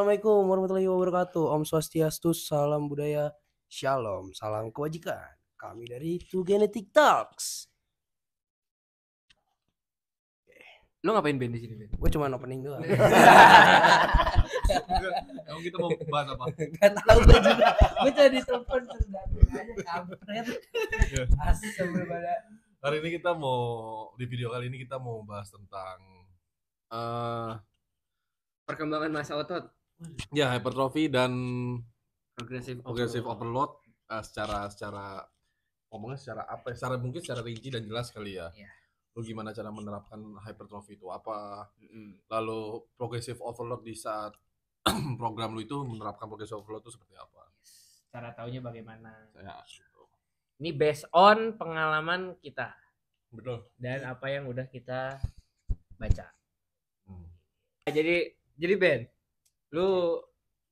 Assalamualaikum warahmatullahi wabarakatuh. Om Swastiastu, salam budaya, shalom, salam kebajikan. Kami dari Two Genetic Talks. Lu ngapain Ben di sini Ben? Gue cuma opening doang. Emang kita mau bahas apa? Gak tahu gue juga. Gue jadi ditelepon sudah aja kampret. Asik berbeda. Hari ini kita mau di video kali ini kita mau bahas tentang Perkembangan masa otot, ya hypertrophy dan progressive overload secara ngomongnya secara apa? Mungkin secara rinci dan jelas kali ya. Iya. Lu gimana cara menerapkan hypertrophy itu apa? Lalu progressive overload di saat program lu itu menerapkan progressive overload itu seperti apa? Cara taunya bagaimana? Ya, gitu. Ini based on pengalaman kita Betul. dan apa yang udah kita baca. Hmm. Jadi Ben, lu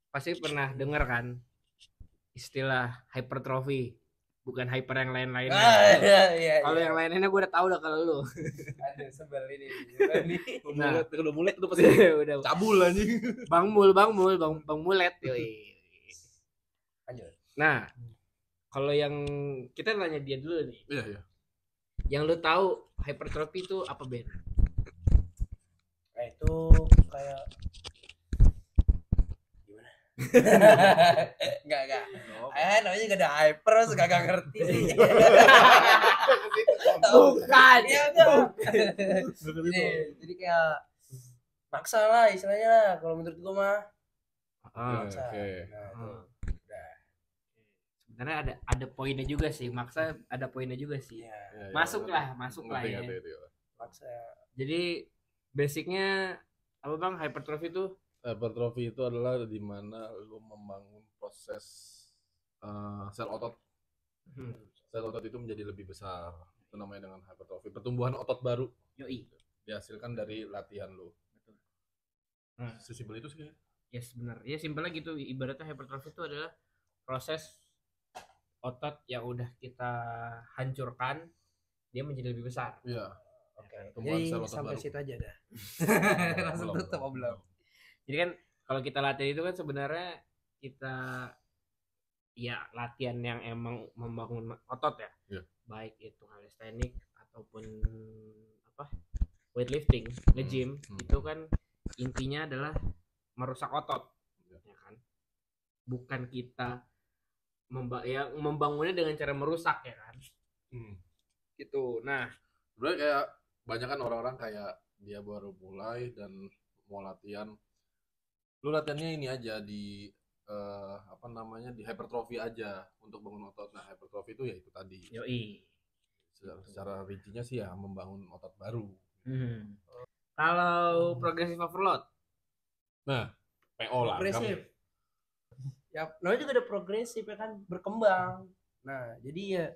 pasti pernah dengar kan istilah hypertrophy, bukan hyper yang lain-lainnya. Iya. Kalau yang lain-lainnya gue udah tahu dah kalau lu. Aduh sebel ini. Nah. Udah mulai itu pasti Udah cabul anjing. Bang Mulet yoi. Lanjut. Nah, kalau yang kita nanya dia dulu nih. Iya. Yang lu tahu hypertrophy itu apa Ben? Nah itu kayak gimana? Enggak. Namanya gak ada hyper, gak ngerti sih. Bukan. Ya enggak. Jadi kayak maksa lah istilahnya lah kalau menurut gua mah. Maksa. Oke. Nah, itu. Udah. Sebenarnya ada poinnya juga sih, maksa ada poinnya juga sih. Iya. Ya, Masuk lah ya. Ngerti. Maksa. Jadi basicnya apa bang hypertrophy itu? Hypertrophy itu adalah di mana lu membangun proses sel otot. Sel otot itu menjadi lebih besar. Itu namanya dengan hypertrophy. Pertumbuhan otot baru Yoi. dihasilkan dari latihan lu. Betul. Nah, Sesimpel itu sih. yes benar. Ya simpelnya gitu. Ibaratnya hypertrophy itu adalah proses otot yang udah kita hancurkan dia menjadi lebih besar. Iya. Oke. Pertumbuhan Jadi sel otot sampai baru. situ aja dah. Langsung Belum. tutup belum? Jadi kan kalau kita latihan itu kan sebenarnya kita ya latihan yang emang membangun otot ya. Iya. Baik itu calisthenic ataupun apa weightlifting, nge-gym itu kan intinya adalah merusak otot. Iya. Ya kan? Bukan kita membangunnya dengan cara merusak ya kan. Gitu. Nah, Sebenarnya kayak banyak kan orang-orang kayak dia baru mulai dan mau latihan. Lu latihannya ini aja di di hypertrophy aja untuk bangun otot. Nah, hypertrophy itu ya itu tadi. yoi. Secara rincinya sih ya membangun otot baru. Kalau progressive overload, Nah, PO lah. Progresif. Ya, namanya juga ada progresif ya kan, berkembang. Nah, jadi ya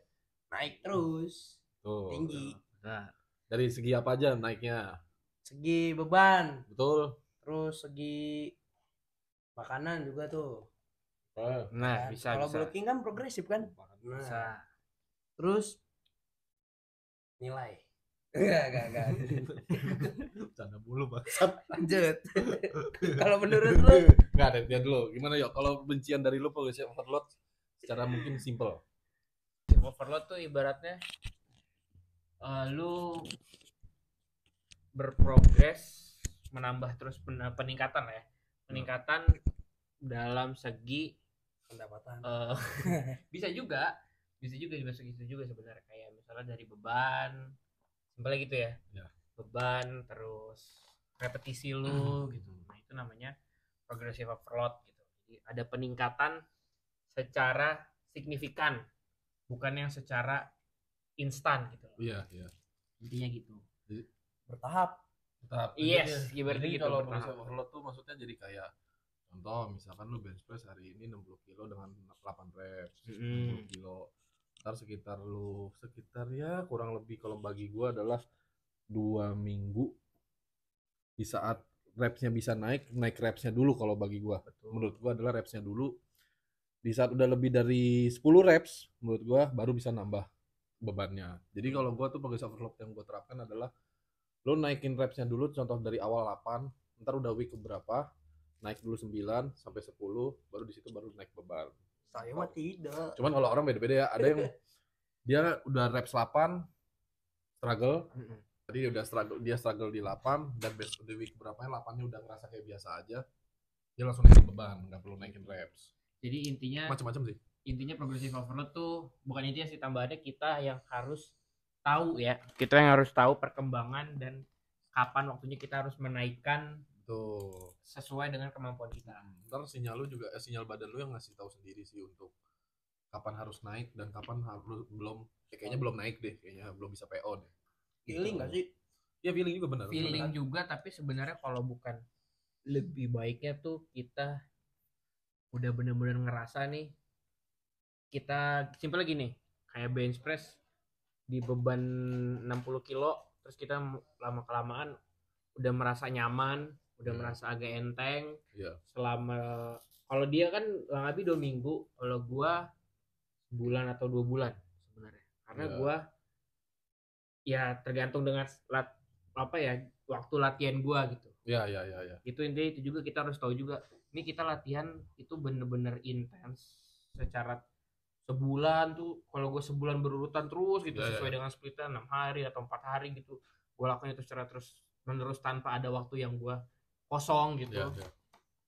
naik terus, Tuh. tinggi. nah, Dari segi apa aja naiknya? Segi beban, Betul. terus segi makanan juga tuh. nah Kan? bisa Kalau bisa. bulking kan progresif kan? Bisa. Terus nilai. Enggak. Canda mulu bangsat. Lanjut. Kalau menurut lu Enggak ada dia dulu. Gimana yuk? Kalau bencian dari lu progressive overload secara mungkin simple. Overload tuh ibaratnya lu berprogres menambah terus peningkatan ya. Peningkatan dalam segi pendapatan. bisa juga dimasuk itu juga sebenarnya kayak misalnya dari beban simpelnya gitu ya. Beban terus repetisi lu gitu. Nah itu namanya progressive overload gitu. Jadi ada peningkatan secara signifikan bukan yang secara instan gitu. Iya. Intinya gitu. Bertahap. Yes, ibaratnya gitu. Kalau bertahap. progressive overload tuh maksudnya jadi kayak contoh misalkan lu bench press hari ini 60 kilo dengan 8 reps, 60 kilo. Ntar sekitar ya kurang lebih kalau bagi gua adalah 2 minggu di saat repsnya bisa naik repsnya dulu kalau bagi gua. Menurut gua adalah repsnya dulu. Di saat udah lebih dari 10 reps menurut gua baru bisa nambah bebannya. Jadi kalau gua tuh progressive overload yang gua terapkan adalah lo naikin repsnya dulu contoh dari awal 8, ntar udah week keberapa naik dulu 9 sampai 10, baru di situ baru naik beban. Saya mah tidak. Cuman kalau orang beda-beda ya. Ada yang dia udah reps 8 struggle. Tadi dia struggle di 8 dan besok di week berapa ya 8-nya udah ngerasa kayak biasa aja. Dia langsung naikin beban, nggak perlu naikin reps. Jadi intinya Macam-macam sih. Intinya progressive overload tuh bukan intinya sih, tambahannya kita yang harus tahu ya. Kita yang harus tahu perkembangan dan kapan waktunya kita harus menaikkan Tuh. sesuai dengan kemampuan kita. Ntar sinyal lu juga sinyal badan lu yang ngasih tahu sendiri sih untuk kapan harus naik dan kapan harus belum. Kayaknya belum naik deh, kayaknya belum bisa PO deh. Feeling nggak sih? Ya feeling juga benar. Feeling juga, tapi sebenarnya kalau bukan lebih baiknya tuh kita udah bener-bener ngerasa nih, kita simpel lagi nih kayak bench press di beban 60 kilo, terus kita lama kelamaan udah merasa nyaman, udah merasa agak enteng. Selama kalau dia kan kurang lebih 2 minggu, kalau gua sebulan atau 2 bulan sebenarnya, karena gua ya tergantung dengan waktu latihan gua gitu. Ya. Itu intinya itu juga kita harus tahu juga. Ini kita latihan itu bener-bener intens secara sebulan tuh. Kalau gue sebulan berurutan terus gitu sesuai dengan splitnya 6 hari atau 4 hari gitu, gue lakukan itu secara terus menerus tanpa ada waktu yang gue kosong gitu.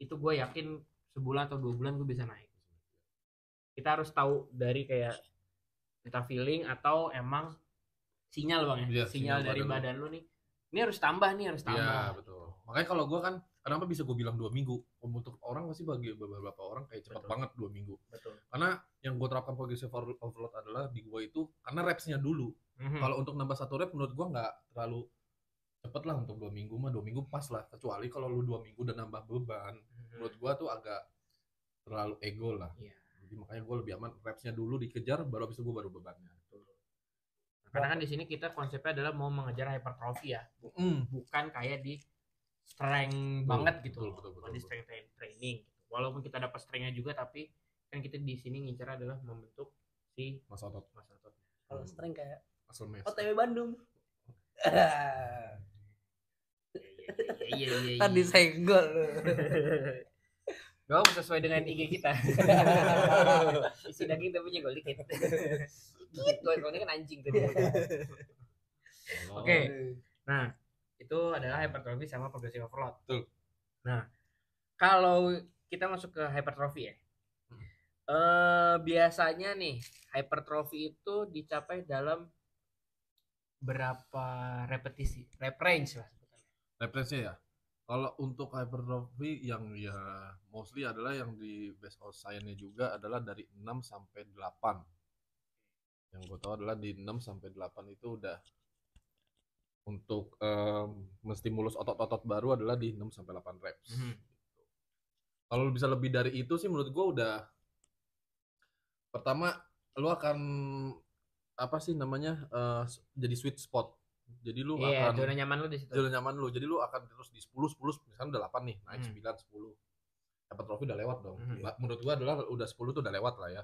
Itu gue yakin sebulan atau 2 bulan gue bisa naik. Kita harus tahu dari kayak kita feeling atau emang sinyal bang ya, sinyal dari badan lu nih. Ini harus tambah nih, harus tambah. Iya betul. Makanya kalau gue kan kenapa bisa gue bilang 2 minggu? Untuk orang pasti bagi beberapa orang kayak cepat banget 2 minggu. Betul. Karena yang gue terapkan progressive overload adalah di gue itu karena repsnya dulu. Kalau untuk nambah 1 rep menurut gue nggak terlalu cepet lah untuk 2 minggu mah. 2 minggu pas lah. Kecuali kalau lu 2 minggu udah nambah beban, menurut gue tuh agak terlalu ego lah. Jadi makanya gue lebih aman repsnya dulu dikejar, baru habis itu gue baru bebannya. Karena kan di sini kita konsepnya adalah mau mengejar hypertrophy ya, bukan kayak di strength banget gitu, bukan di strength training. Walaupun kita dapat strengthnya juga, tapi kan kita di sini ngincar adalah membentuk si massa otot. Kalau strength kayak muscle mass. OTW Bandung. Iya. Tadi senggol. Gak apa sesuai dengan IG kita. Isi daging tapi nyenggol dikit. Gitu, kalau ini kan anjing tadi. Oke. Nah, itu adalah hypertrophy sama progressive overload. Betul. Nah, kalau kita masuk ke hypertrophy ya. Biasanya nih hypertrophy itu dicapai dalam berapa repetisi? Rep range lah sebetulnya. Rep range ya. Kalau untuk hypertrophy yang ya mostly adalah yang di base of science-nya juga adalah dari 6 sampai 8. Yang gue tahu adalah di 6 sampai 8 itu udah untuk menstimulus otot-otot baru adalah di 6 sampai 8 reps. Kalau bisa lebih dari itu sih menurut gue udah, pertama lu akan apa sih namanya jadi sweet spot. Jadi lu akan zona nyaman lu di situ. Zona nyaman lu. Jadi lu akan terus di 10 misalkan udah 8 nih, naik 9 10. Hypertrophy udah lewat dong. Menurut gua adalah udah 10 tuh udah lewat lah ya.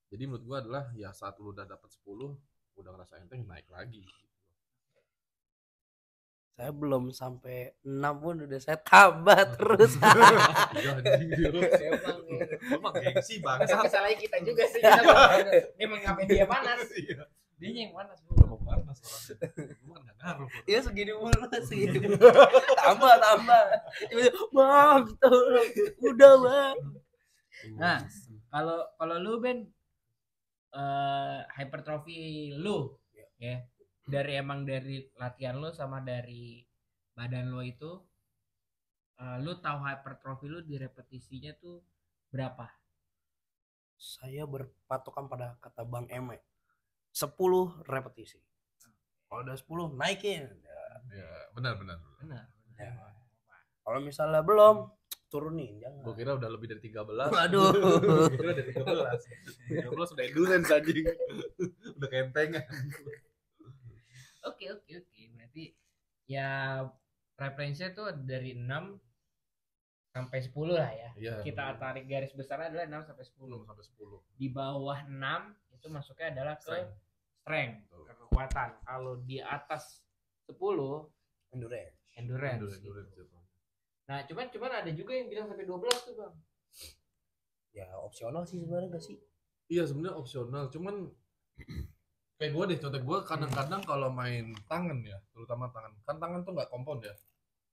Jadi menurut gua adalah ya saat lu udah dapat 10, udah ngerasa enteng, naik lagi. Saya belum sampai 6 pun udah saya tambah terus. Emang gengsi banget. Masalahnya kita juga sih. Emang ngapain dia panas? Dia yang panas. Mau panas orang. Enggak ngaruh. Ya segini mulu. Tambah. Bang, udah bang. Nah, kalau lu Ben, hypertrophy lu ya, dari latihan lu sama dari badan lu itu, lu tahu hypertrophy lu di repetisinya tuh berapa? Saya berpatokan pada kata Bang Eme, 10 repetisi. Kalau udah 10 naikin. Ya, benar. Ya. Kalau misalnya belum, turunin, jangan. Gue kira udah lebih dari 13. Waduh. Kira udah 13. 13 sudah endurance anjing. Udah kentengan. Oke. Berarti ya referensinya tuh dari 6 sampai 10 lah ya. Iya, kita tarik garis besarnya adalah 6 sampai 10. Di bawah 6 itu masuknya adalah ke strength, ke kekuatan. Kalau di atas 10 endurance. Nah, cuman ada juga yang bilang sampai 12 tuh, Bang. Ya opsional sih sebenarnya gak sih? Iya sebenarnya opsional, cuman kayak gue deh, contoh gue kadang-kadang kalau main tangan ya, terutama tangan tuh nggak kompon ya.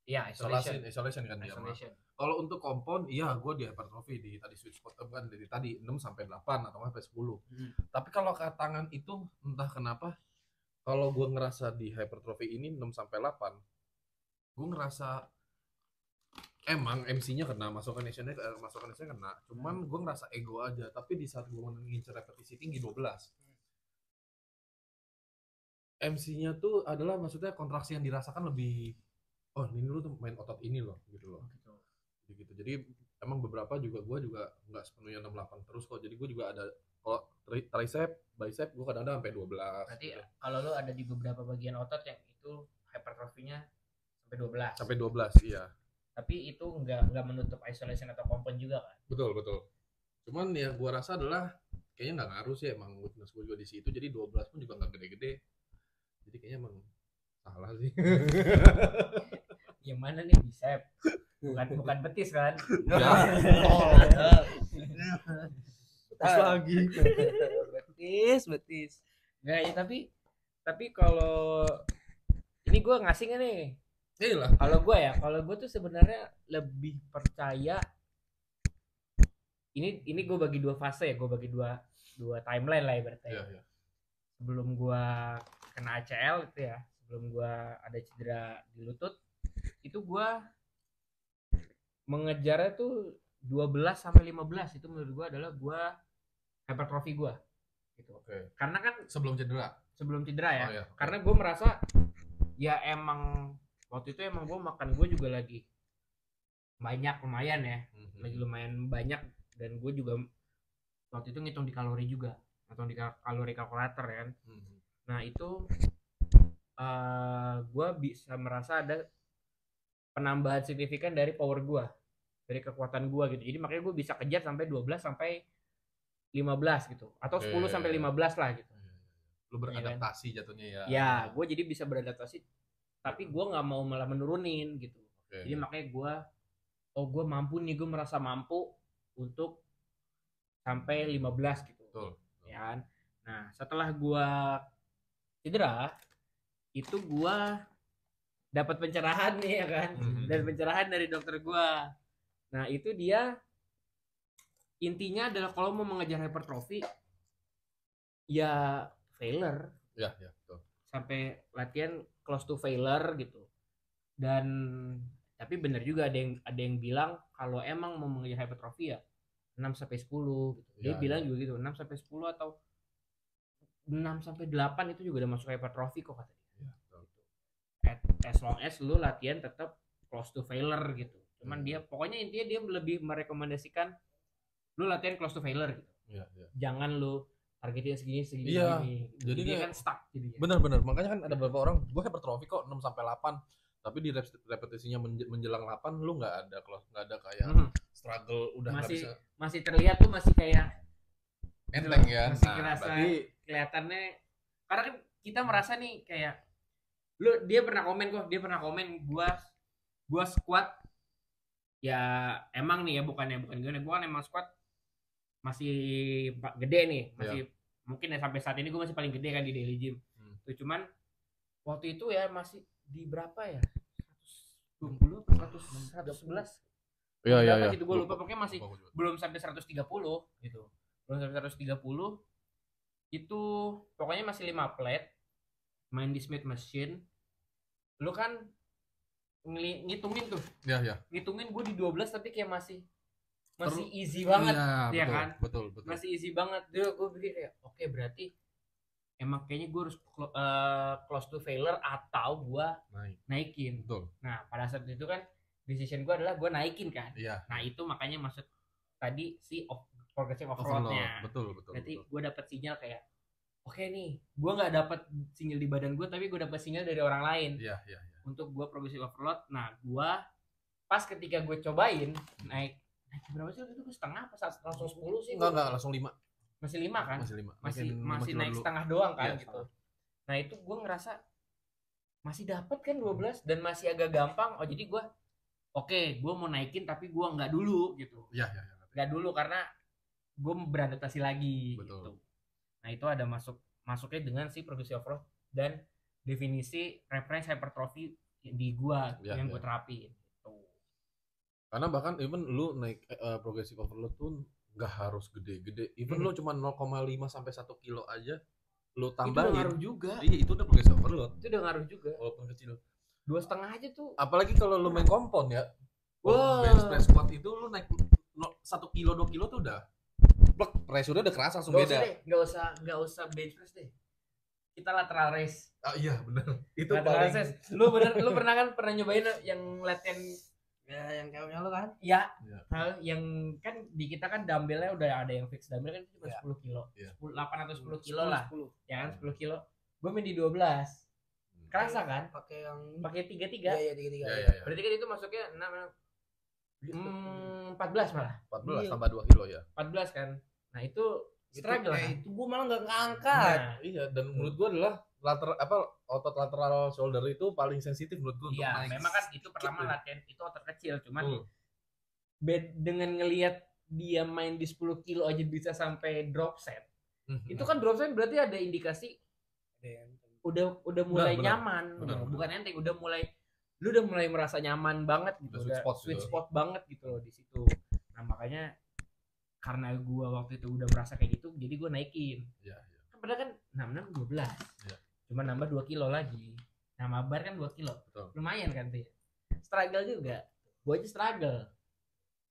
Iya, Isolation kan dia mah. Kalau untuk kompon, iya gue di hypertrophy di tadi sweet spot kan dari tadi 6 sampai 8 atau sampai 10. Tapi kalau ke tangan itu entah kenapa kalau gue ngerasa di hypertrophy ini 6 sampai 8, gue ngerasa emang MC-nya kena, masukan Indonesia kena. Cuman gue ngerasa ego aja, tapi di saat gue ngincer repetisi tinggi 12, MC-nya tuh adalah maksudnya kontraksi yang dirasakan lebih, oh ini lu tuh main otot ini loh gitu loh. Gitu. Jadi emang beberapa juga gue juga nggak sepenuhnya 68 terus kok. Jadi gue juga ada kalau tricep, bicep gue kadang-kadang sampai 12. Berarti gitu. kalau lu ada di beberapa bagian otot yang itu hypertrofinya sampai 12. Sampai 12, iya. Tapi itu nggak menutup isolation atau kompon juga kan? Betul. Cuman ya gue rasa adalah kayaknya nggak ngaruh sih, emang weakness gue juga di situ. Jadi 12 pun juga nggak gede-gede. Jadi kayaknya emang salah sih. Yang mana nih bicep? Bukan betis kan? Ya. Betis lagi. betis. Nggak ya, tapi kalau ini gue ngasih nggak nih? Iyalah. Kalau gue tuh sebenarnya lebih percaya ini gue bagi dua fase ya, gue bagi dua timeline lah ibaratnya. Iya. Sebelum gue kena ACL itu ya, sebelum gue ada cedera di lutut, itu gue mengejarnya tuh 12 sampai 15 itu menurut gue adalah gue hypertrophy gue gitu. Oke. Karena kan sebelum cedera ya. Iya. Karena gue merasa ya emang waktu itu emang gue makan gue juga lagi lumayan ya. Lagi lumayan banyak, dan gue juga waktu itu ngitung di kalori juga, ngitung di kalori kalkulator ya kan. Nah itu gue bisa merasa ada penambahan signifikan dari power gue, dari kekuatan gue gitu. Jadi makanya gue bisa kejar sampai 12 sampai 15 gitu, atau 10 sampai 15 lah gitu. Lu beradaptasi ya kan? Jatuhnya ya. Ya, gue jadi bisa beradaptasi, tapi gue nggak mau malah menurunin gitu. Jadi makanya gue mampu nih, gue merasa mampu untuk sampai 15 gitu. Betul. Ya kan? Nah, setelah gue cedera, itu gue dapat pencerahan nih ya kan, dan pencerahan dari dokter gue. Nah itu dia intinya adalah kalau mau mengejar hypertrophy ya failure. Ya betul. Sampai latihan close to failure gitu. Dan tapi benar juga ada yang bilang kalau emang mau mengejar hypertrophy ya 6 sampai 10 gitu. Dia bilang juga gitu, 6 sampai 10 atau 6 sampai 8 itu juga udah masuk hypertrophy kok kata dia. As long as lu latihan tetap close to failure gitu. Cuman dia pokoknya intinya dia lebih merekomendasikan lu latihan close to failure gitu. Jangan lu targetnya segini. Jadi dia kan stuck jadinya. Benar. Makanya kan ada beberapa orang, gue hypertrophy kok 6 sampai 8. Tapi di repetisinya menjelang 8 lu nggak ada kayak struggle, udah nggak bisa. Masih terlihat tuh masih kayak enteng ya. Masih kerasa kelihatannya, karena kan kita merasa nih kayak dia pernah komen gua squat ya emang nih ya, bukannya gua kan emang squat masih gede nih, masih mungkin ya sampai saat ini gua masih paling gede kan di daily gym. Tuh cuman waktu itu ya masih di berapa ya? 120 atau 111. Iya. Gitu gua lupa, pokoknya masih belum sampai 130 gitu. Belum sampai 130. Itu pokoknya masih 5 plate main di Smith Machine. Lu kan ngitungin tuh. Iya. Ngitungin gue di 12 tapi kayak masih easy banget. Iya kan? Betul. Masih easy banget. Gue pikir kayak oke, berarti emang kayaknya gue harus close to failure atau gue naikin. Betul. Nah, pada saat itu kan decision gue adalah gue naikin kan. Iya. Nah, itu makanya maksud tadi si progressive overload-nya. Betul. Berarti gue dapat sinyal kayak oke nih, gue nggak dapat sinyal di badan gue, tapi gue dapat sinyal dari orang lain. Iya. Untuk gue progressive overload. Nah, gue pas ketika gue cobain naik berapa sih itu? Setengah apa langsung 10 sih? Enggak, langsung 5. Masih 5 kan? Masih naik dulu. Setengah doang kan gitu. Nah, itu gue ngerasa masih dapat kan 12 dan masih agak gampang. Oh, jadi gue oke, gue mau naikin tapi gue nggak dulu gitu. Iya. Nggak dulu karena gue beradaptasi lagi. Betul. Gitu. Nah itu ada masuknya dengan si progressive overload dan definisi reference hypertrophy di gue yang gue terapin. Gitu. Karena bahkan even lu naik progressive overload tuh nggak harus gede-gede. Even lu cuma 0,5 sampai 1 kilo aja lu tambahin. Itu udah ngaruh juga. Iya, itu udah progressive overload. Itu udah ngaruh juga. Walaupun kecil. 2,5 aja tuh. Apalagi kalau lu main kompon ya. Wah. Bench press squat itu lu naik 1 kilo 2 kilo tuh udah plek, pressure-nya udah kerasa langsung beda. Nggak usah bench press deh. Kita lateral raise. Ah iya benar. Itu Lateral paling. raise. Lu pernah nyobain yang latihan Ya, yang kayak lo kan? ya, Iya. yang kan di kita kan dumbbellnya udah ada yang fix dumbbell kan cuma Iya. 10 kilo. Iya. 8 atau 10 kilo lah. 10. Ya kan 10 kilo. Gue main di 12. Kerasa kan? Pakai yang Pakai 33. Iya, 3. Iya. Berarti kan itu masuknya 14 malah. 14 Iya. tambah 2 kilo ya. 14 kan. Nah, itu struggle kan. Itu gua malah nggak ngangkat. Nah, Iya, dan menurut gua adalah otot lateral shoulder itu paling sensitif menurut gua untuk iya, naik. memang kan itu pertama skip. latihan itu otot kecil, cuman Betul. dengan ngelihat dia main di 10 kilo aja bisa sampai drop set. Mhm. Itu kan drop set berarti ada indikasi udah mulai Benar. nyaman, Benar. bukan enteng, lu udah mulai merasa nyaman banget gitu, Udah sweet spot spot banget gitu loh di situ. Nah, makanya karena gua waktu itu udah merasa kayak gitu, jadi gua naikin. Iya. Kan padahal kan 66 12. Iya. Cuma nambah 2 kilo lagi. Nah, mabar kan 2 kilo. Betul. Lumayan kan tuh. Struggle juga. Gua aja struggle.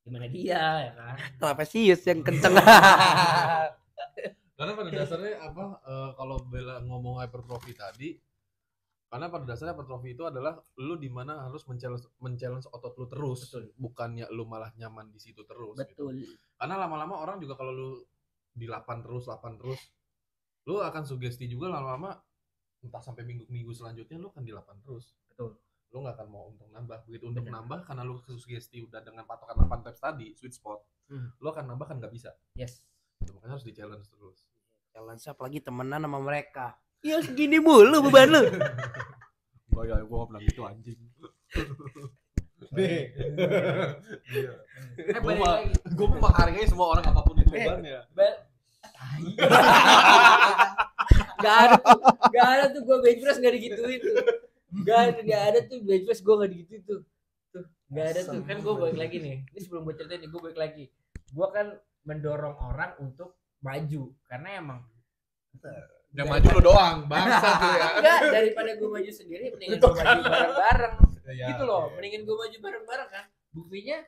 Gimana dia ya kan? Trapesius yang kenceng. Karena pada dasarnya kalau Bella ngomong hypertrophy tadi, karena pada dasarnya hypertrophy itu adalah lu di mana harus men-challenge otot lu terus. Betul. Bukannya lu malah nyaman di situ terus. Betul. Gitu. Karena lama-lama orang juga kalau lu di 8 terus, lu akan sugesti juga lama-lama entah sampai minggu selanjutnya lu akan di 8 terus. Betul. Lu nggak akan mau untuk nambah. Begitu untuk Bener. nambah karena lu sugesti udah dengan patokan 8 reps tadi, sweet spot. Lu akan nambah kan nggak bisa. Yes. Itu makanya harus di-challenge terus. Challenge apalagi temenan sama mereka. Ya segini mulu beban lu. Gua bilang gitu anjing. Balik lagi. Gue mau menghargai semua orang apapun itu bebannya. Gak ada tuh gue bench press gak digituin tuh. Gak ada tuh bench press gue gak digituin tuh. Gak ada tuh. Kan gue balik lagi nih. Ini sebelum gue ceritain nih, gue balik lagi. Gue kan mendorong orang untuk maju karena emang Yang maju lu doang, bangsat lu ya. enggak, daripada gue maju sendiri mendingan gue maju bareng-bareng. Ya, Gitu loh, oke. mendingan gue maju bareng-bareng kan. Buktinya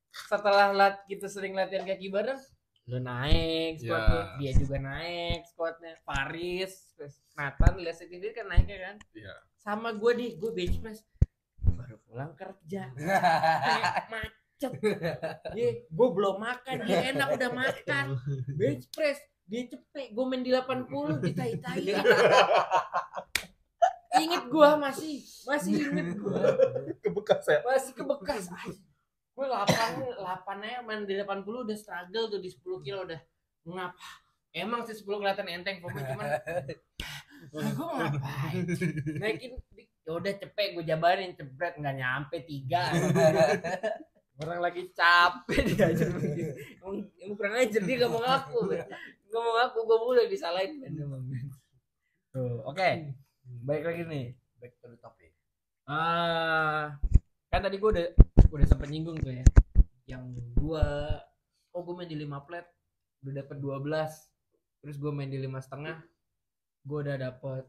setelah kita sering latihan kaki bareng, lu naik squat Ya. lu, dia juga naik squatnya. Paris, Nathan lihat sendiri kan naiknya kan. Iya. Sama gue gue bench press baru pulang kerja kayak macet. Gue belum makan, dia enak udah makan. Bench press dia cepet, gue main di 80 ditai-tai. Ingat gue masih inget gue. Kebekas ya. Masih kebekas. Gue 8-nya main di 80 udah struggle tuh di 10 kilo udah. Ngapa? Emang sih 10 kelihatan enteng pokoknya cuman gue ngapain? Naikin udah cepet gue jabarin cepet nggak nyampe 3. Orang lagi capek dia aja. Emang kurang ajar dia gak mau ngaku. Gue mulai disalahin kan emang. Tuh, oke. Baik lagi nih. Back to the topic. Kan tadi gue udah sempet nyinggung tuh ya. Yang gue main di 5 plate udah dapet 12. Terus gue main di 5,5. Gue udah dapet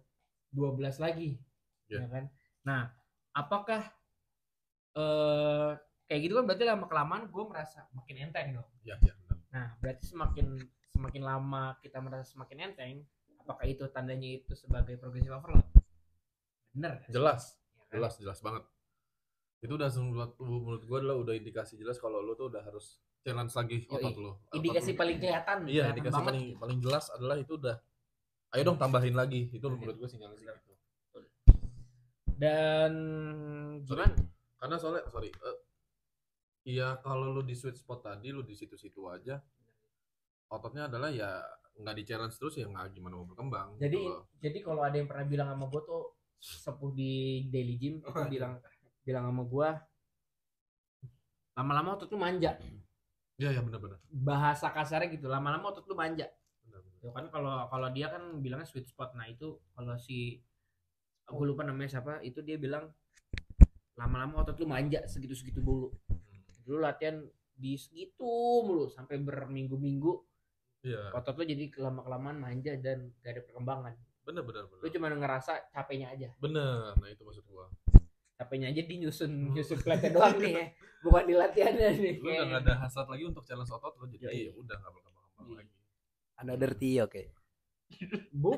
12 lagi. Yeah. Ya kan? Nah, apakah kayak gitu kan berarti lama kelamaan gue merasa makin enteng dong. Iya, benar. Nah, berarti semakin lama kita merasa semakin enteng, apakah itu tandanya itu sebagai progressive overload? Bener kan? Jelas. Ya kan? Jelas banget. Itu udah menurut gua adalah udah indikasi jelas kalau lu tuh udah harus challenge lagi otot lu. Indikasi paling kelihatan. Iya, kelihatan indikasi banget. paling jelas adalah itu udah ayo dong tambahin lagi. Itu menurut gua sinyal gitu. Dan gimana? Karena soalnya iya kalau lu di sweet spot tadi lu di situ-situ aja ototnya adalah ya nggak di challenge terus ya nggak gimana mau berkembang. Jadi gitu loh. jadi kalau ada yang pernah bilang sama gue tuh sepuh di daily gym tuh bilang sama gue lama-lama otot lu manja. Iya benar-benar. Bahasa kasarnya gitu, lama-lama otot lu manja. Benar-benar. Itu kan kalau dia kan bilangnya sweet spot. Nah itu kalau si gue lupa namanya siapa, itu dia bilang lama-lama otot lu manja segitu-segitu dulu. Dulu latihan di segitu mulu sampai berminggu-minggu. Iya. Otot lu jadi kelamaan manja dan gak ada perkembangan. Benar. Lu cuma ngerasa capeknya aja. Benar. Nah itu maksud gua. Capeknya aja di nyusun pelatihan doang nih ya. Bukan di latihannya nih. Lu udah nggak ada hasrat lagi untuk challenge otot lo, jadi ya udah nggak berkembang lagi. Another Tio kayak. Aduh.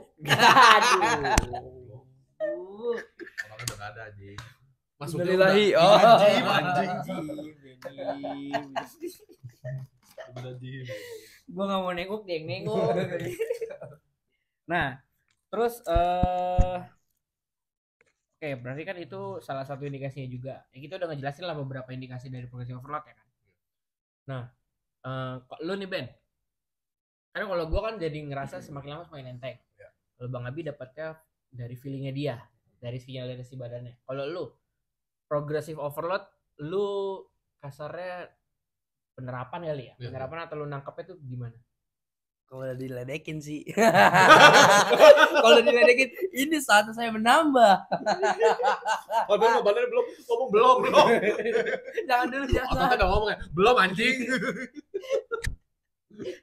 Orangnya udah nggak ada aja. Innalillahi. Anjing. Udah Jim. Gue nggak mau nengok, dia yang nengok. Nah, terus oke, berarti kan itu salah satu indikasinya juga. Ya, kita udah ngejelasin lah beberapa indikasi dari progressive overload ya kan. Nah, lu nih Ben, karena kalau gue kan jadi ngerasa semakin lama semakin enteng. Kalau Bang Abi dapatnya dari feelingnya dia, dari sinyal dari si badannya. Kalau lu progressive overload, lu kasarnya penerapan kali ya? Penerapan atau lu nangkepnya tuh gimana? Kalau diledekin sih. Kalau diledekin, ini saatnya saya menambah. Badannya belum ngomong belum. Jangan dulu, jangan. Apa udah ngomong ya? Belum anjing.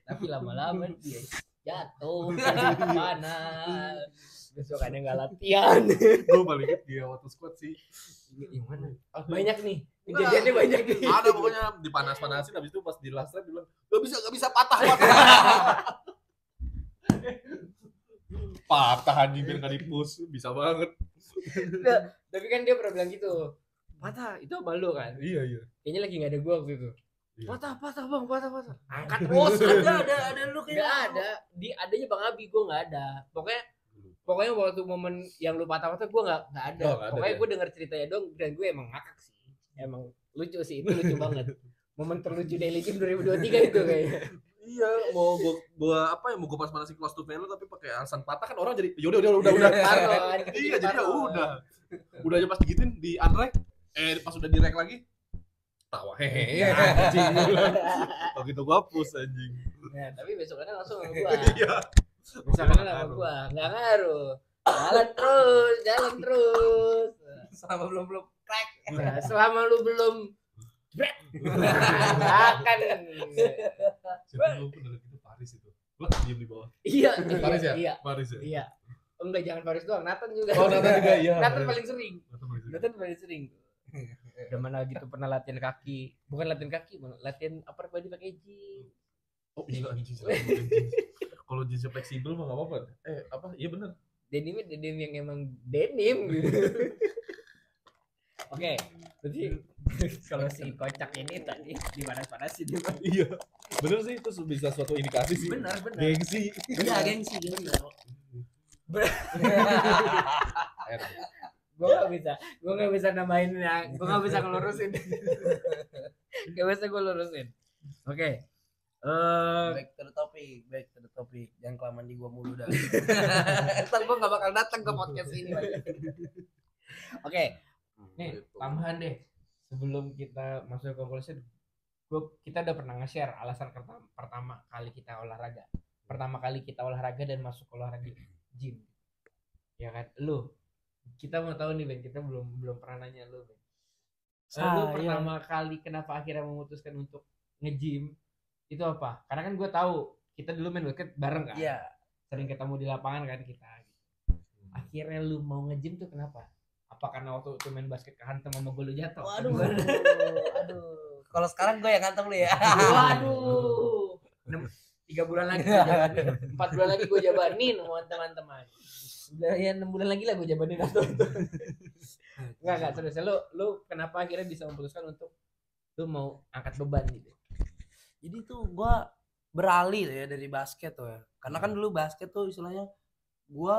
Tapi lama-lama dia jatuh panas. Besokannya nggak latihan. Gue balik dia waktu squat sih. Gimana? Banyak nih. Kejadiannya banyak nih. Ada pokoknya dipanas-panasin, habis itu pas di last rep bilang gak bisa patah. Patah anjing biar gak di-push, bisa banget. Tapi kan dia pernah bilang gitu. Patah, itu apa lu kan? Iya. Kayaknya lagi gak ada gua waktu itu. Iya. Patah bang, patah. Angkat terus. ada lu kayaknya. Gak ada. Di adanya Bang Abi, gua gak ada. Pokoknya waktu momen yang lu patah-patah gue nggak ada. Pokoknya gue denger ceritanya dong dan gue emang ngakak sih. Emang lucu sih, itu lucu banget. Momen terlucu Daily Gym 2023 itu kayaknya. Iya, mau gua apa ya, mau gua pas manasin close to failure tapi pakai alasan patah kan orang jadi udah. Iya, jadi ya udah. Udah aja pas digituin di unrack, pas udah di rack lagi tawa hehehe anjing. Begitu gua push anjing. Nah, tapi besokannya langsung sama gua. Iya. Besokannya sama gua, enggak ngaruh. Jalan terus. Selama belum crack. Nah, selama lu belum akan. Siapa lu bener itu Paris itu. Lah diem di bawah. Iya. Paris ya? Iya. Paris ya? Iya. Enggak, jangan Paris doang, Nathan juga. Oh, Nathan juga iya. Nathan paling sering. Udah mana gitu pernah latihan kaki. Bukan latihan kaki, latihan upper body pakai jeans. Oh iya anjing. Kalau jeans fleksibel mah enggak apa-apa. Apa? Iya benar. Denimnya denim yang emang denim gitu. Oke, berarti kalau si kocak ini tadi dipanas-panasin dia. Iya. Bener sih, itu bisa suatu indikasi sih. Benar. Gengsi. Iya, gengsi. Gue nggak bisa namain ya, gue nggak bisa ngelurusin. Gak bisa gue lurusin. Oke. Back to the topic. Jangan kelamaan di gua mulu dah. Ntar gua gak bakal datang ke podcast ini lagi. Oke. Nih, tambahan deh. Sebelum kita masuk ke conclusion, kita udah pernah nge-share alasan pertama kali kita olahraga. Pertama kali kita olahraga dan masuk ke olahraga gym. Ya kan? Lu. Kita mau tahu nih, Ben. Kita belum pernah nanya lu, Ben. Lu pertama kali kenapa akhirnya memutuskan untuk nge-gym? Itu apa? Karena kan gue tahu kita dulu main basket bareng kan. Iya. Sering ketemu di lapangan kan kita. Akhirnya lu mau nge-gym tuh kenapa? Apa karena waktu itu main basket kehantem sama gue lu jatuh? Waduh. Kalau sekarang gue yang ngantem lu ya. Waduh. 3 bulan lagi, 4 bulan lagi gue jabanin sama teman-teman. Udah ya 6 bulan lagi lah gue jabanin atau itu. Enggak serius. Lu kenapa akhirnya bisa memutuskan untuk lu mau angkat beban gitu? Jadi tuh gue beralih ya dari basket tuh ya. Karena kan dulu basket tuh istilahnya gue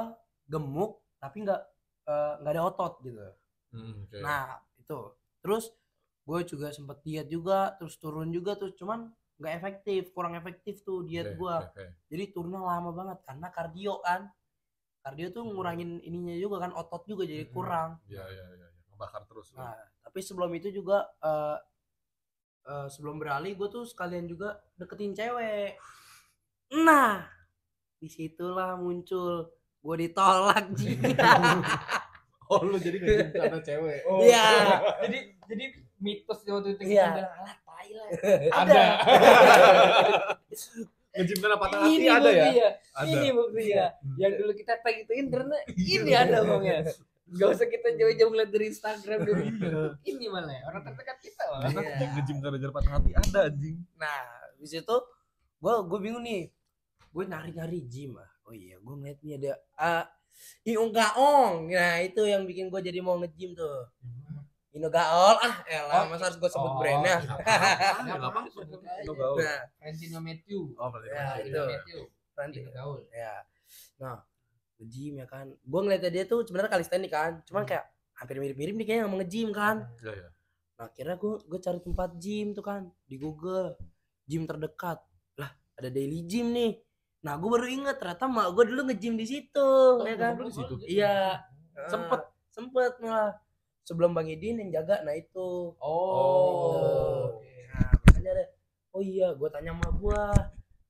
gemuk tapi nggak ada otot gitu. Okay. Nah itu. Terus gue juga sempet diet juga, terus turun juga tuh, cuman nggak efektif, kurang efektif tuh diet gue. Jadi turunnya lama banget karena kardio kan. Kardio tuh ngurangin ininya juga kan, otot juga jadi kurang. Iya. Ngebakar terus. Nah, tapi sebelum itu juga sebelum beralih gue tuh sekalian juga deketin cewek. Nah, disitulah muncul gue ditolak Ji. Oh lu jadi nge-gym karena cewek. Oh. Iya. Jadi mitos waktu itu Iya. kita bilang alah tai lah. Ada. Nge-gym karena patah hati Ini ada ya? buktinya. Ada. Ini buktinya. Yang dulu kita tag itu internet, ini ada Bang ya. Gak usah kita jauh-jauh ngeliat dari Instagram dari ini malah ya. Orang terdekat kita malah. Karena nge-gym gara-gara patah hati ada anjing. Nah, habis itu gue bingung nih. Gue nyari gym ah. Oh iya, gue ngeliat nih ada Iung Gaong. Nah, itu yang bikin gue jadi mau nge-gym tuh. Ino Gaol elah, masa harus gue sebut brandnya. Gampang. Nah, Francino Matthew. Oh, berarti ya masih. itu. Matthew. Nanti Ino Gaul. ya. Nah, nge-gym ya kan. Gue ngeliatnya dia tuh sebenarnya calisthenics kan. Cuman kayak hampir mirip-mirip nih kayaknya mau nge-gym kan. Iya. Nah, akhirnya gue cari tempat gym tuh kan di Google. Gym terdekat. Lah, ada daily gym nih. Nah, gue baru inget ternyata mak gue dulu nge-gym di situ, ya kan? Di situ. Iya. Sempet malah. Sebelum Bang Idin yang jaga, nah itu. Oh. Nah, makanya ada. Oh iya, gue tanya sama gue,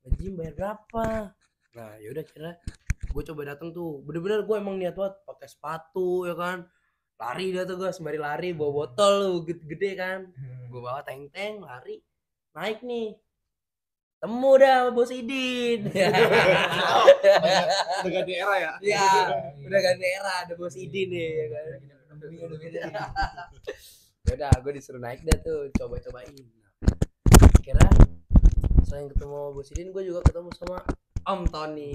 nge-gym bayar berapa? Nah, yaudah kira gue coba datang tuh. Bener-bener gue emang niat banget pakai sepatu ya kan. Lari dah tuh gue sembari lari bawa botol lu gede-gede kan. Gue bawa teng-teng lari. Naik nih. Temu dah sama Bos Idin. Udah ganti era ya? Iya, udah ganti era ada Bos Idin nih ya kan. Yaudah, gue disuruh naik dah tuh, coba-cobain. Kira selain ketemu Bos Idin, gue juga ketemu sama Om Tony.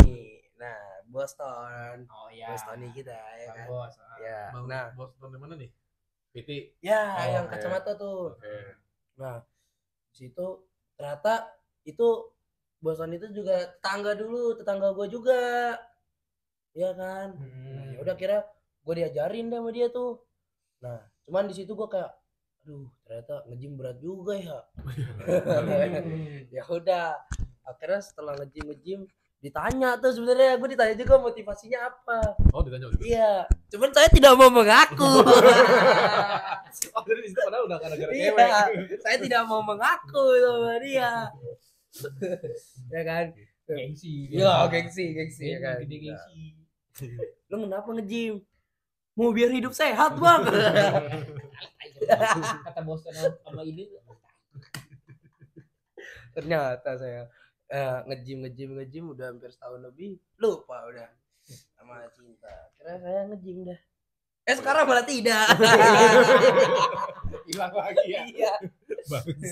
Nah, Boston. Oh iya. Bos Tony kita ya kan. Bos. Ya. Bang, Nah, bos dari mana nih? PT. ya Oh, yang oke. kacamata tuh. Oke. Nah, di situ ternyata itu Boston itu juga tetangga gue juga. Iya kan? Nah, ya udah kira gue diajarin deh sama dia tuh. Nah, cuman di situ gue kayak aduh, ternyata nge-gym berat juga ya. Ya udah. Akhirnya setelah nge-gym ditanya tuh sebenarnya gue ditanya juga motivasinya apa. Oh, ditanya juga. Iya, cuman saya tidak mau mengaku. Oh, dari situ padahal udah gara-gara Iya, cewek. saya tidak mau mengaku sama dia. Ya kan? Gengsi. Iya, gengsi ya kan. Gede gengsi. Lu kenapa nge-gym? Mau biar hidup sehat, Bang. Kata bos sama ini. Ternyata saya nge-gym udah hampir setahun lebih. Lupa udah sama cinta. Kira saya nge-gym dah. Sekarang malah tidak. Hilang lagi ya. Iya. Bagus.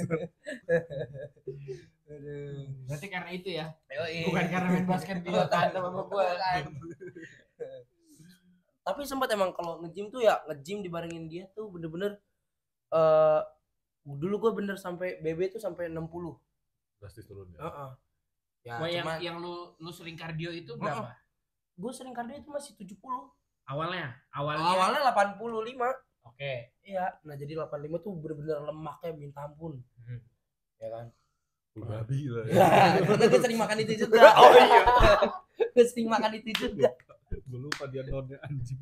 Aduh. Berarti karena itu ya. Yoi. Bukan karena main basket di tandem sama gua kan. Tapi sempat emang kalau nge-gym tuh ya nge-gym dibarengin dia tuh bener-bener dulu gue bener sampai BB tuh sampai 60. Drastis turun ya. Ya, Wah, cuman yang lu sering kardio itu berapa? gue sering kardio itu masih 70. Awalnya. Awalnya 85. Oke. Iya, nah jadi 85 tuh bener-bener lemaknya minta ampun. Ya kan? Babi lah ya. Ya, karena gue sering makan itu juga. Oh iya. Gue sering makan itu juga. Gue lupa dia nonnya anjing.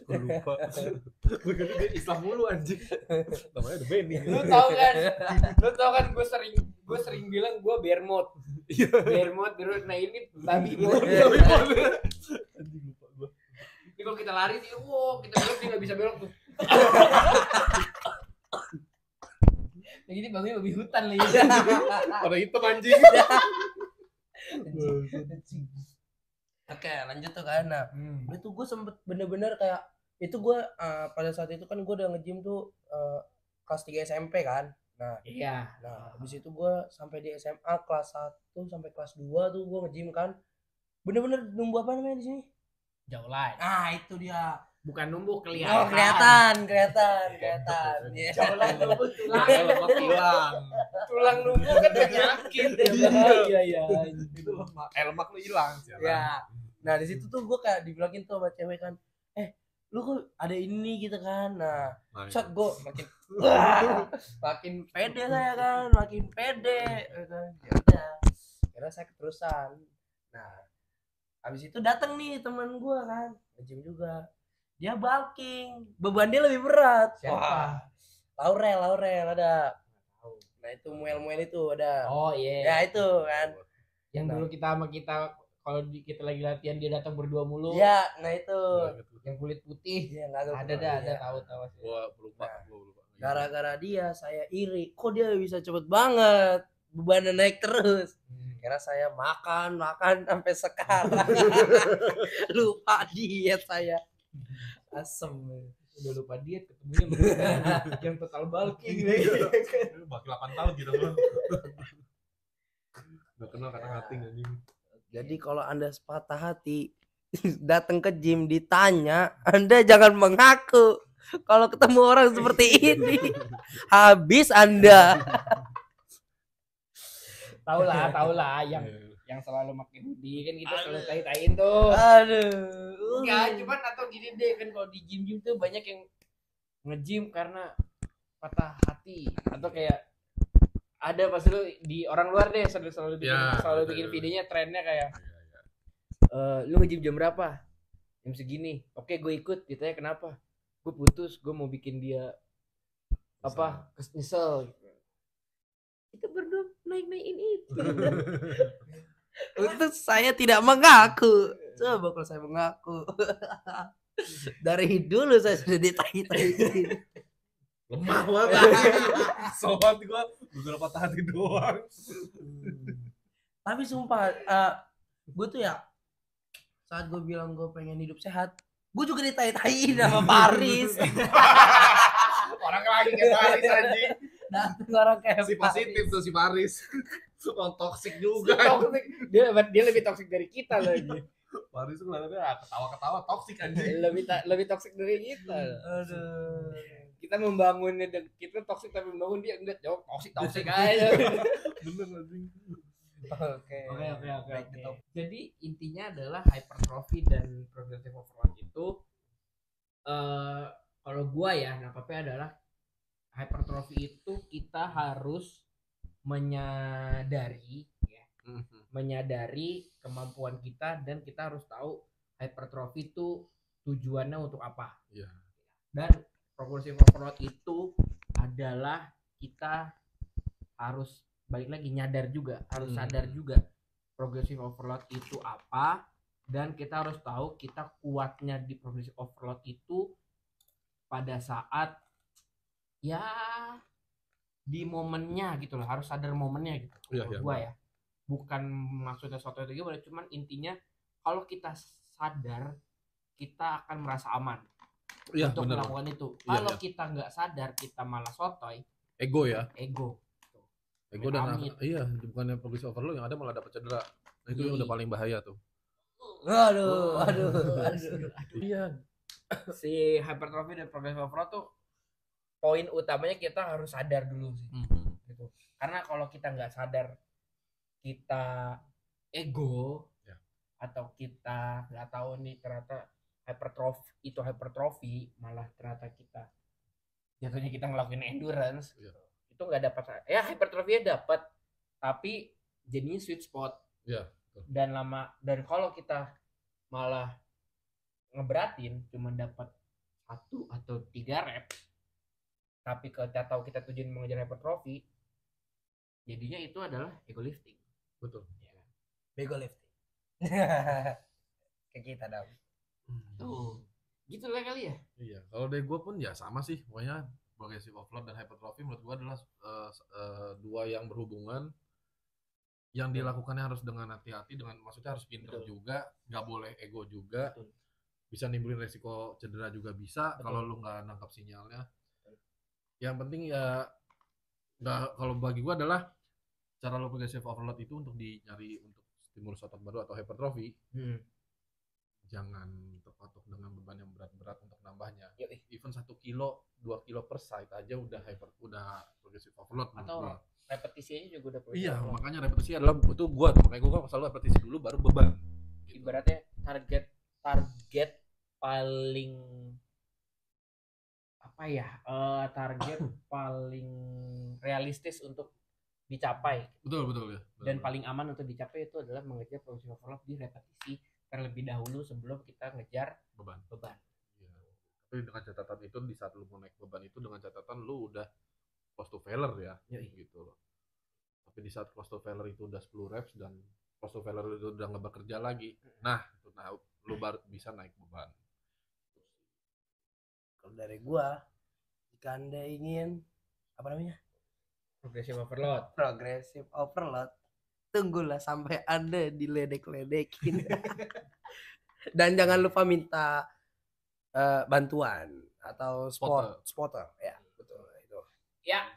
Gue lupa. Gue kira dia Islam mulu anjing. Namanya The Benny. Lu tau kan gue sering bilang gue bear mode. Iya. Bear mode terus nah ini babi mode. Anjing lupa gue. Ini kalau kita lari dia kita belok dia nggak bisa belok tuh. Yang ini babi hutan lagi. Pada hitam anjing. Oke, lanjut tuh kan. Nah, itu gue sempet bener-bener kayak itu gue pada saat itu kan gue udah nge-gym tuh kelas 3 SMP kan. Nah, Iya. habis itu gue sampai di SMA kelas 1 sampai kelas 2 tuh gue nge-gym kan. Bener-bener numbuh apa namanya di sini? Jauh lain. Ah, itu dia. Bukan numbuh Oh, kelihatan. kelihatan. Iya. Jauh lain numbuh tulang. Lemak hilang. Tulang numbuh kan penyakit. Iya. Itu lemak lu hilang. Ya. Nah, di situ tuh gue kayak dibilangin tuh sama cewek kan, lu kok ada ini gitu kan. Nah, shot gue makin pede saya kan, makin pede kan. Ya udah, kira saya keterusan. Nah, habis itu datang nih teman gue kan, nge-gym juga. Dia bulking, beban dia lebih berat. Siapa? Laurel ada. itu muel itu ada. Oh iya. Ya itu kan. Yang dulu kita kalau kita lagi latihan dia datang berdua mulu. Ya, nah itu. Yang kulit putih. Iya, ada tahu. Gua lupa. Gara-gara dia saya iri. Kok dia bisa cepet banget? Bebannya naik terus. Kira saya makan sampai sekarang. Lupa diet saya. Asem. Udah lupa diet ketemunya yang total bulking. Baki 8 tahun gitu kan. Gak kenal kata-kating anjing. Jadi kalau Anda sepatah hati datang ke gym ditanya, Anda jangan mengaku. Kalau ketemu orang seperti ini, habis Anda. Tahu lah yang selalu pakai hoodie kan kita selalu tai-tain tuh. Aduh. Enggak, cuman atau gini deh kan kalau di gym tuh banyak yang nge-gym karena patah hati atau kayak ada pas lu di orang luar deh selalu bikin videonya trennya kayak lu nge-gym jam berapa? Jam segini. Oke, gue ikut. Ditanya kenapa? Gue putus, gue mau bikin dia nyesel. Kita berdua naik-naikin itu. Untuk saya tidak mengaku. Coba kalau saya mengaku. Dari dulu saya sudah ditai-tai. Lemah banget. Sobat gua beberapa hati doang. Tapi sumpah gue tuh ya saat gue bilang gue pengen hidup sehat, gue juga ditai-taiin sama Paris. Orang lagi kayak Paris anjing. Datang orang kayak Si positif tuh si Paris. Orang toksik juga. Dia lebih toksik dari kita lagi. Paris tuh kelihatannya ketawa-ketawa toksik anjing. Lebih toksik dari kita. Aduh. Kita membangunnya, kita toksik tapi membangun dia enggak, jauh toksik aja. Bener anjing. Oke. Jadi intinya adalah hypertrophy dan progressive overload itu kalau gua ya nangkapnya adalah hypertrophy itu kita harus menyadari kemampuan kita dan kita harus tahu hypertrophy itu tujuannya untuk apa. Iya. Dan progressive overload itu adalah kita harus balik lagi nyadar juga, harus sadar juga progressive overload itu apa, dan kita harus tahu kita kuatnya di progressive overload itu pada saat ya di momennya gitu loh, harus sadar momennya gitu. Gua ya bukan maksudnya suatu itu gimana, cuman intinya kalau kita sadar kita akan merasa aman untuk melakukan itu. Kalau kita nggak sadar kita malah sotoy, ego ya, ego dan bukannya progressive overload yang ada malah dapat cedera. Nah, itu udah paling bahaya tuh. Aduh. Iya. Si hypertrophy dan progressive overload tuh poin utamanya kita harus sadar dulu sih. Gitu. Karena kalau kita nggak sadar kita ego atau kita nggak tahu nih ternyata hypertrophy malah ternyata kita jatuhnya kita ngelakuin endurance. Itu nggak dapat ya, hypertrophy-nya dapat tapi jadinya sweet spot dan kalau kita malah ngeberatin cuma dapat 1 atau 3 reps tapi kita tahu kita tujuan mengejar hypertrophy, jadinya itu adalah ego lifting. Betul ya. Ego lifting. Kayak kita dong. Tuh gitu lah kali ya. Iya, kalau dari gue pun ya sama sih, pokoknya progressive overload dan hypertrophy menurut gue adalah dua yang berhubungan, yang dilakukannya harus dengan hati-hati, dengan maksudnya harus pintar juga, nggak boleh ego juga. Bisa nimbulin resiko cedera juga bisa kalau lu nggak nangkap sinyalnya. Yang penting ya nggak, kalau bagi gue adalah cara lo progressive overload itu untuk nyari untuk stimulus otot baru atau hypertrophy. Jangan terpatok dengan beban yang berat-berat untuk nambahnya. Even 1 kilo, 2 kilo per side aja udah progressive overload. Atau repetisinya juga udah progressive overload. Makanya repetisi adalah itu makanya gue selalu repetisi dulu baru beban. Gitu. Ibaratnya target paling target paling realistis untuk dicapai. Betul ya. Dan paling aman untuk dicapai itu adalah mengejar progressive overload di repetisi terlebih dahulu sebelum kita ngejar beban. Ya. Tapi dengan catatan itu di saat lu mau naik beban itu dengan catatan lu udah close to failure ya. Gitu loh. Tapi di saat close to failure itu udah 10 reps dan close to failure itu udah nggak bekerja lagi, nah lu baru bisa naik beban. Kalau dari gua, jika Anda ingin apa namanya? Progressive overload, tunggulah sampai Anda diledek-ledekin. Dan jangan lupa minta bantuan atau spotter. Ya, betul itu. Ya.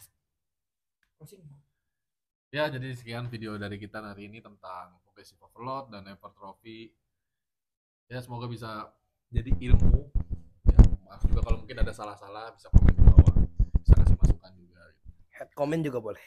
Ya, jadi sekian video dari kita hari ini tentang progressive overload dan hypertrophy. Ya, semoga bisa jadi ilmu. Ya, maaf juga kalau mungkin ada salah-salah, bisa komen di bawah. Bisa kasih masukan juga. Head comment juga boleh.